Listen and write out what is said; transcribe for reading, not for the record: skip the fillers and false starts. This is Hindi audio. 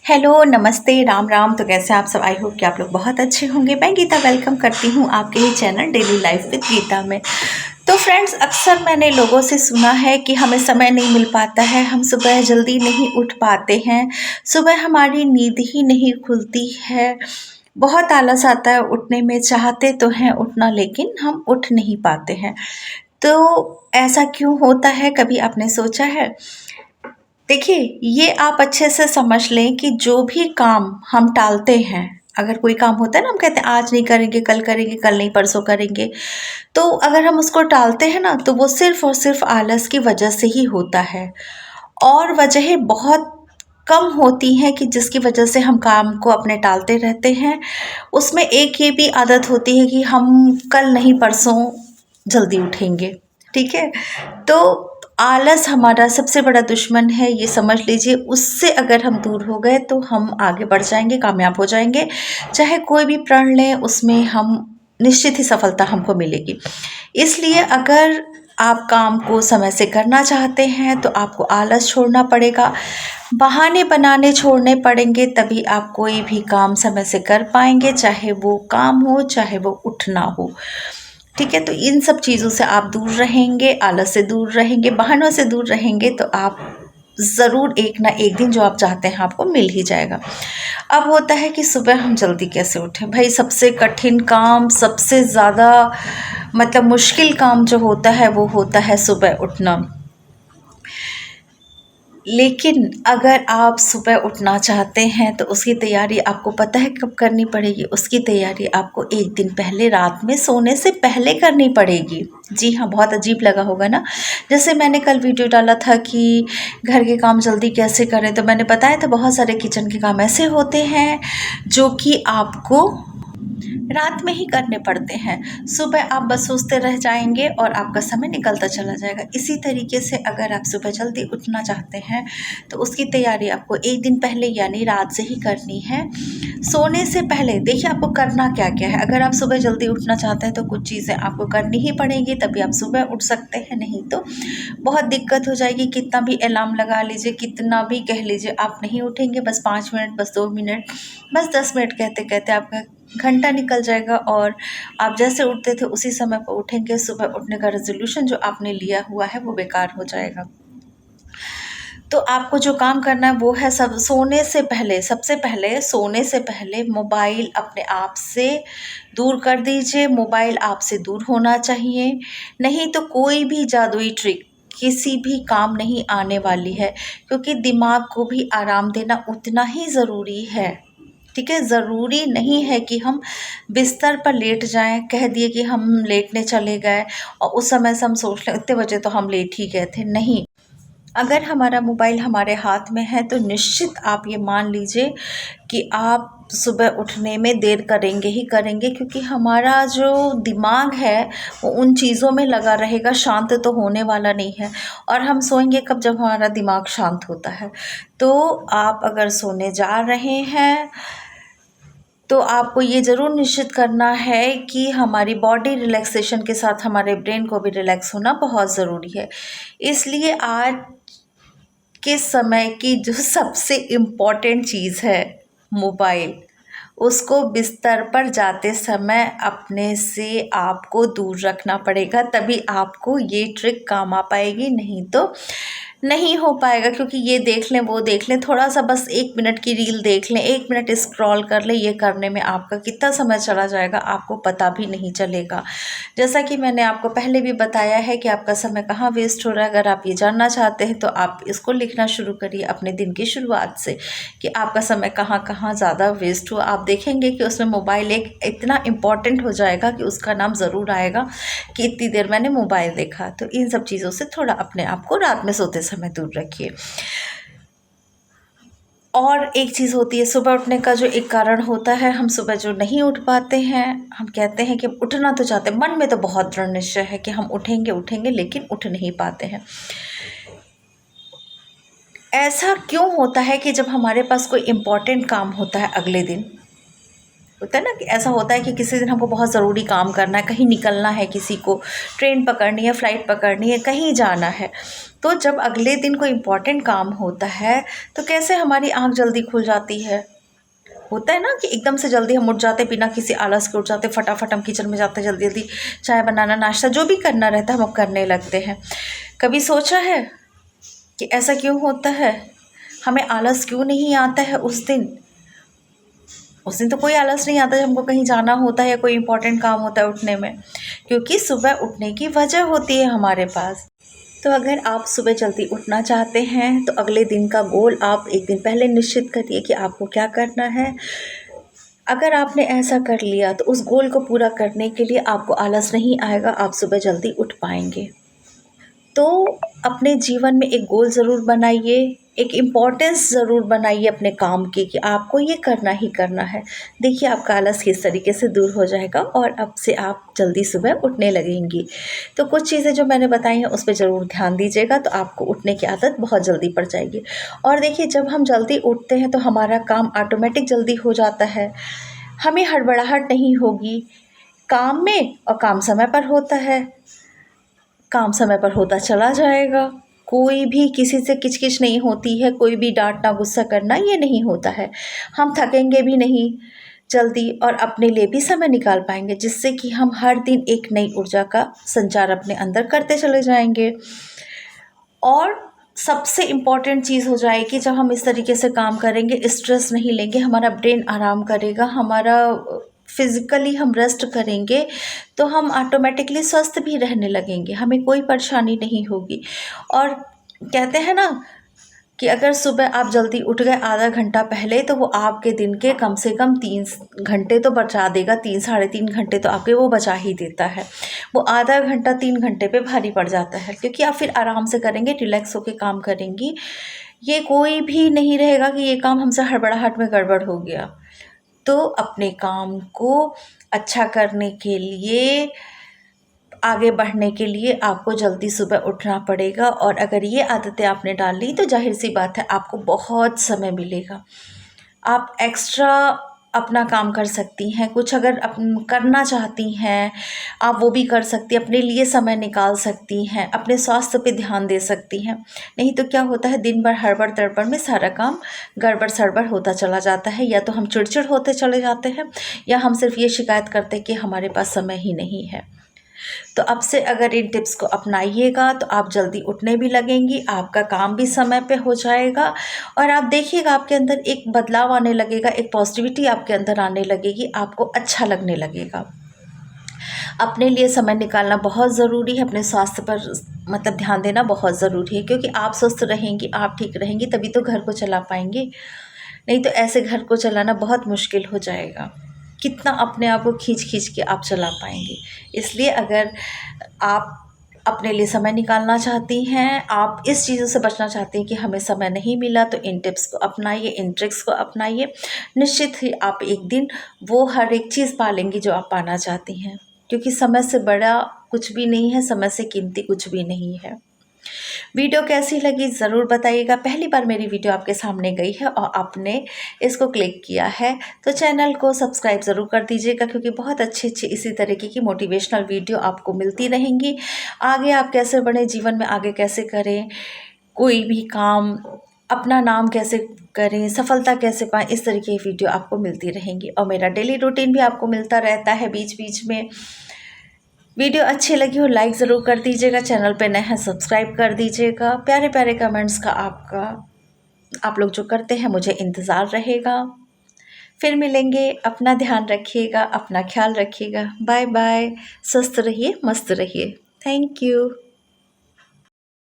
हेलो, नमस्ते, राम राम। तो कैसे आप सब? आई होप कि आप लोग बहुत अच्छे होंगे। मैं गीता वेलकम करती हूँ आपके ही channel daily life with Geeta में। तो फ्रेंड्स, अक्सर मैंने लोगों से सुना है कि हमें समय नहीं मिल पाता है, हम सुबह जल्दी नहीं उठ पाते हैं, सुबह हमारी नींद ही नहीं खुलती है, बहुत आलस आता है उठने में, चाहते तो हैं उठना लेकिन हम उठ नहीं पाते हैं। तो ऐसा क्यों होता है, कभी आपने सोचा है? देखिए, ये आप अच्छे से समझ लें कि जो भी काम हम टालते हैं, अगर कोई काम होता है ना, हम कहते हैं आज नहीं करेंगे, कल नहीं परसों करेंगे। तो अगर हम उसको टालते हैं ना, तो वो सिर्फ़ और सिर्फ़ आलस की वजह से ही होता है। और वजहें बहुत कम होती हैं कि जिसकी वजह से हम काम को अपने टालते रहते हैं। उसमें एक ये भी आदत होती है कि हम कल नहीं परसों जल्दी उठेंगे, ठीक है? तो आलस हमारा सबसे बड़ा दुश्मन है, ये समझ लीजिए। उससे अगर हम दूर हो गए तो हम आगे बढ़ जाएँगे, कामयाब हो जाएँगे। चाहे कोई भी प्रण लें, उसमें हम निश्चित ही सफलता हमको मिलेगी। इसलिए अगर आप काम को समय से करना चाहते हैं तो आपको आलस छोड़ना पड़ेगा, बहाने बनाने छोड़ने पड़ेंगे, तभी आप कोई भी काम समय से कर पाएँगे, चाहे वो काम हो, चाहे वो उठना हो। ठीक है? तो इन सब चीज़ों से आप दूर रहेंगे, आलस से दूर रहेंगे, बहानों से दूर रहेंगे, तो आप ज़रूर एक ना एक दिन जो आप चाहते हैं आपको मिल ही जाएगा। अब होता है कि सुबह हम जल्दी कैसे उठें? भई सबसे कठिन काम, सबसे ज़्यादा मतलब मुश्किल काम जो होता है वो होता है सुबह उठना। लेकिन अगर आप सुबह उठना चाहते हैं तो उसकी तैयारी आपको पता है कब करनी पड़ेगी? उसकी तैयारी आपको 1 दिन पहले, रात में सोने से पहले करनी पड़ेगी। जी हाँ, बहुत अजीब लगा होगा ना? जैसे मैंने कल वीडियो डाला था कि घर के काम जल्दी कैसे करें, तो मैंने बताया था बहुत सारे किचन के काम ऐसे होते हैं जो कि आपको रात में ही करने पड़ते हैं। सुबह आप बस सोचते रह जाएँगे और आपका समय निकलता चला जाएगा। इसी तरीके से अगर आप सुबह जल्दी उठना चाहते हैं, तो उसकी तैयारी आपको 1 दिन पहले यानी रात से ही करनी है। सोने से पहले देखिए आपको करना क्या-क्या है। अगर आप सुबह जल्दी उठना चाहते हैं, तो कुछ चीज़ें आपको करनी ही पड़ेंगी, तभी आप सुबह उठ सकते हैं, नहीं तो बहुत दिक्कत हो जाएगी। कितना भी अलार्म लगा लीजिए, कितना भी कह लीजिए, आप नहीं उठेंगे। बस 5 मिनट, बस 2 मिनट, बस 10 मिनट कहते-कहते आपका घंटा निकल जाएगा और आप जैसे उठते थे उसी समय पर उठेंगे। सुबह उठने का रेज़ोल्यूशन जो आपने लिया हुआ है वो बेकार हो जाएगा। तो आपको जो काम करना है वो है सब सोने से पहले, सबसे पहले सोने से पहले मोबाइल अपने आप से दूर कर दीजिए। मोबाइल आपसे दूर होना चाहिए, नहीं तो कोई भी जादुई ट्रिक किसी भी काम नहीं आने वाली है, क्योंकि दिमाग को भी आराम देना उतना ही ज़रूरी है। ठीक है? ज़रूरी नहीं है कि हम बिस्तर पर लेट जाएँ, कह दिए कि हम लेटने चले गए और उस समय से हम सोच लें इतने बजे तो हम लेट ही गए थे, नहीं। अगर हमारा मोबाइल हमारे हाथ में है तो निश्चित आप ये मान लीजिए कि आप सुबह उठने में देर करेंगे ही करेंगे, क्योंकि हमारा जो दिमाग है वो उन चीज़ों में लगा रहेगा, शांत तो होने वाला नहीं है। और हम सोएंगे कब? जब हमारा दिमाग शांत होता है। तो आप अगर सोने जा रहे हैं तो आपको ये ज़रूर निश्चित करना है कि हमारी बॉडी रिलैक्सेशन के साथ हमारे ब्रेन को भी रिलैक्स होना बहुत ज़रूरी है। इसलिए आज के समय की जो सबसे इम्पोर्टेंट चीज़ है मोबाइल, उसको बिस्तर पर जाते समय अपने से आपको दूर रखना पड़ेगा, तभी आपको ये ट्रिक काम आ पाएगी, नहीं तो नहीं हो पाएगा। क्योंकि ये देख लें, वो देख लें, थोड़ा-सा बस 1 मिनट की रील देख लें, 1 मिनट स्क्रॉल कर लें, ये करने में आपका कितना समय चला जाएगा आपको पता भी नहीं चलेगा। जैसा कि मैंने आपको पहले भी बताया है कि आपका समय कहाँ वेस्ट हो रहा है। अगर आप ये जानना चाहते हैं तो आप इसको लिखना शुरू करिए अपने दिन की शुरुआत से कि आपका समय कहाँ-कहाँ ज़्यादा वेस्ट हुआ। आप देखेंगे कि उसमें मोबाइल एक इतना इम्पोर्टेंट हो जाएगा कि उसका नाम ज़रूर आएगा कि इतनी देर मैंने मोबाइल देखा। तो इन सब चीज़ों से थोड़ा अपने आप को रात में सोते समय दूर रखिए। और एक चीज़ होती है सुबह उठने का जो एक कारण होता है, हम सुबह जो नहीं उठ पाते हैं, हम कहते हैं कि उठना तो चाहते हैं, मन में तो बहुत दृढ़ निश्चय है कि हम उठेंगे उठेंगे, लेकिन उठ नहीं पाते हैं। ऐसा क्यों होता है कि जब हमारे पास कोई इम्पोर्टेंट काम होता है अगले दिन, होता है ना कि ऐसा होता है कि किसी दिन हमको बहुत ज़रूरी काम करना है, कहीं निकलना है, किसी को ट्रेन पकड़नी है, फ़्लाइट पकड़नी है, कहीं जाना है, तो जब अगले दिन कोई इम्पोर्टेंट काम होता है तो कैसे हमारी आँख जल्दी खुल जाती है। होता है ना कि एकदम से जल्दी हम उठ जाते, बिना किसी आलस के उठ जाते, फटाफट हम किचन में जाते, जल्दी जल्दी चाय बनाना, नाश्ता जो भी करना रहता है हम करने लगते हैं। कभी सोचा है कि ऐसा क्यों होता है? हमें आलस क्यों नहीं आता है उस दिन? उस दिन तो कोई आलस नहीं आता जब हमको कहीं जाना होता है या कोई इम्पोर्टेंट काम होता है उठने में, क्योंकि सुबह उठने की वजह होती है हमारे पास। तो अगर आप सुबह जल्दी उठना चाहते हैं तो अगले दिन का गोल आप एक दिन पहले निश्चित करिए कि आपको क्या करना है। अगर आपने ऐसा कर लिया तो उस गोल को पूरा करने के लिए आपको आलस नहीं आएगा, आप सुबह जल्दी उठ पाएंगे। तो अपने जीवन में एक गोल ज़रूर बनाइए, एक इम्पोर्टेंस ज़रूर बनाइए अपने काम की कि आपको ये करना ही करना है। देखिए आपका आलस किस तरीके से दूर हो जाएगा और अब से आप जल्दी सुबह उठने लगेंगी। तो कुछ चीज़ें जो मैंने बताई हैं उस पे ज़रूर ध्यान दीजिएगा, तो आपको उठने की आदत बहुत जल्दी पड़ जाएगी। और देखिए जब हम जल्दी उठते हैं तो हमारा काम ऑटोमेटिक जल्दी हो जाता है, हमें हड़बड़ाहट नहीं होगी काम में, और काम समय पर होता है, काम समय पर होता चला जाएगा। कोई भी किसी से किच-किच नहीं होती है, कोई भी डाँटना, गुस्सा करना ये नहीं होता है। हम थकेंगे भी नहीं जल्दी और अपने लिए भी समय निकाल पाएँगे, जिससे कि हम हर दिन एक नई ऊर्जा का संचार अपने अंदर करते चले जाएँगे। और सबसे इम्पॉर्टेंट चीज़ हो जाएगी जब हम इस तरीके से काम करेंगे, स्ट्रेस नहीं लेंगे, हमारा ब्रेन आराम करेगा, हमारा फिज़िकली हम रेस्ट करेंगे, तो हम ऑटोमेटिकली स्वस्थ भी रहने लगेंगे, हमें कोई परेशानी नहीं होगी। और कहते हैं ना कि अगर सुबह आप जल्दी उठ गए आधा घंटा पहले तो वो आपके दिन के कम से कम 3 घंटे तो बचा देगा, 3 साढ़े 3 घंटे तो आपके वो बचा ही देता है। वो आधा घंटा 3 घंटे पे भारी पड़ जाता है, क्योंकि आप फिर आराम से करेंगे, रिलैक्स होके काम करेंगी। ये कोई भी नहीं रहेगा कि ये काम हमसे हड़बड़ाहट में गड़बड़ हो गया। तो अपने काम को अच्छा करने के लिए, आगे बढ़ने के लिए आपको जल्दी सुबह उठना पड़ेगा, और अगर ये आदतें आपने डाल ली तो ज़ाहिर-सी बात है आपको बहुत समय मिलेगा। आप एक्स्ट्रा अपना काम कर सकती हैं, कुछ अगर करना चाहती हैं, आप वो भी कर सकती हैं, अपने लिए समय निकाल सकती हैं, अपने स्वास्थ्य पे ध्यान दे सकती हैं। नहीं तो क्या होता है, दिन भर हड़बड़-तड़बड़ में सारा काम गड़बड़-सड़बड़ होता चला जाता है, या तो हम चिड़चिड़ होते चले जाते हैं, या हम सिर्फ़ ये शिकायत करते हैं कि हमारे पास समय ही नहीं है। तो अब से अगर इन टिप्स को अपनाइएगा तो आप जल्दी उठने भी लगेंगी, आपका काम भी समय पे हो जाएगा, और आप देखिएगा आपके अंदर एक बदलाव आने लगेगा, एक पॉजिटिविटी आपके अंदर आने लगेगी, आपको अच्छा लगने लगेगा। अपने लिए समय निकालना बहुत ज़रूरी है, अपने स्वास्थ्य पर मतलब ध्यान देना बहुत ज़रूरी है, क्योंकि आप स्वस्थ रहेंगी, आप ठीक रहेंगी तभी तो घर को चला पाएंगी। नहीं तो ऐसे घर को चलाना बहुत मुश्किल हो जाएगा। कितना अपने आप को खींच-खींच के आप चला पाएँगे। इसलिए अगर आप अपने लिए समय निकालना चाहती हैं, आप इस चीज़ों से बचना चाहती हैं कि हमें समय नहीं मिला, तो इन टिप्स को अपनाइए, इन ट्रिक्स को अपनाइए। निश्चित ही आप एक दिन वो हर एक चीज़ पा लेंगी जो आप पाना चाहती हैं। क्योंकि समय से बड़ा कुछ भी नहीं है, समय से कीमती कुछ भी नहीं है। वीडियो कैसी लगी ज़रूर बताइएगा। पहली बार मेरी वीडियो आपके सामने गई है और आपने इसको क्लिक किया है तो चैनल को सब्सक्राइब ज़रूर कर दीजिएगा, क्योंकि बहुत अच्छी इसी तरीके की मोटिवेशनल वीडियो आपको मिलती रहेंगी। आगे आप कैसे बढ़ें जीवन में, आगे कैसे करें कोई भी काम, अपना नाम कैसे करें, सफलता कैसे पाएँ, इस तरीके की वीडियो आपको मिलती रहेंगी। और मेरा डेली रूटीन भी आपको मिलता रहता है बीच-बीच में। वीडियो अच्छी लगी हो लाइक ज़रूर कर दीजिएगा, चैनल पे नए हैं सब्सक्राइब कर दीजिएगा। प्यारे प्यारे कमेंट्स का आप लोग जो करते हैं मुझे इंतज़ार रहेगा। फिर मिलेंगे, अपना ध्यान रखिएगा, अपना ख्याल रखिएगा। बाय बाय, स्वस्थ रहिए, मस्त रहिए। Thank you.